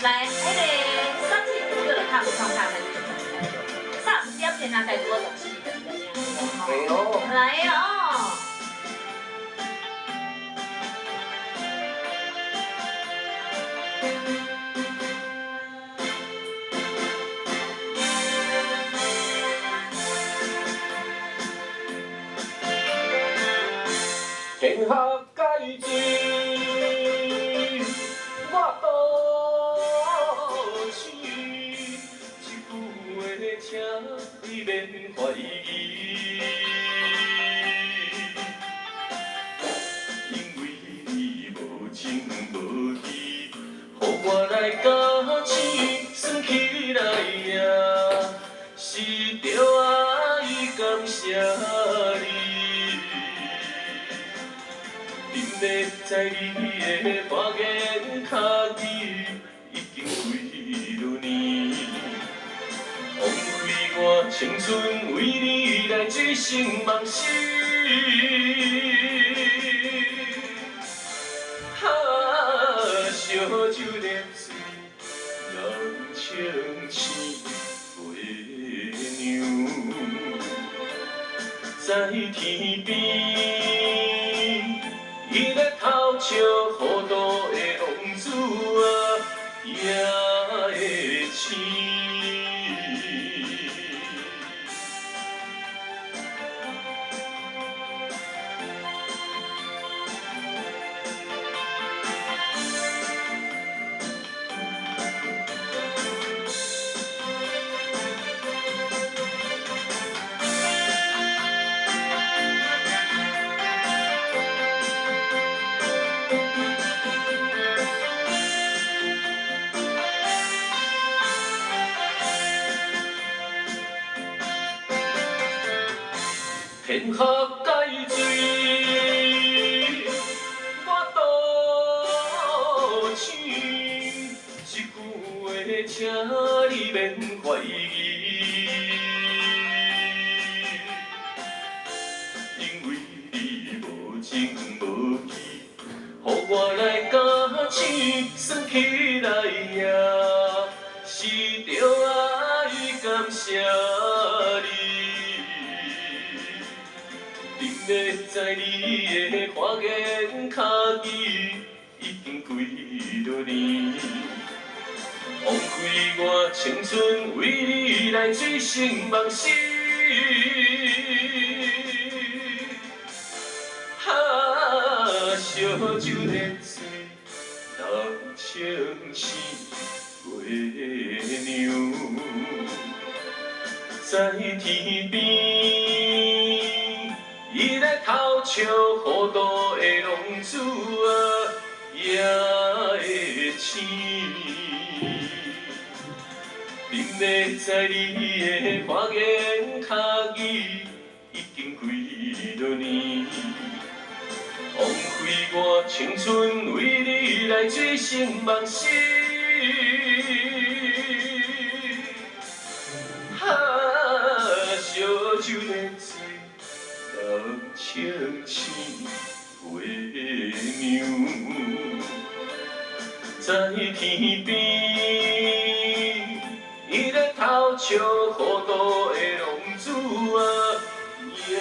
来，迄个三七五六的看不上看的，3点先拿带多东西的，没有。来哦。 天下界水，我都醒。一句话，请你免怀疑，因为你无情无义，予我来甲醒，算起来也是着爱感谢你。 你在你的花言巧语已经几多年，枉费我青春为你来醉生梦死。烧酒烈水，人情痴月娘，在天边。 伊咧偷笑，糊涂的浪子啊，也会醒。天下界水，我都醒。一句话，请你免怀疑，因为你无情无义，予我来甲醒，算起来也是着爱感谢你。 在你的花言巧语已经几多年，枉费我青春为你来醉生梦死。烧酒烈水，人情痴月娘，在天边。 伊咧偷笑，糊涂的浪子啊，也会醒。明明在你的花言巧语已经几多年，枉费我青春为你来醉生梦死。烧酒烈水。 人情痴月娘，在天边，伊咧偷笑，糊涂的浪子啊，也。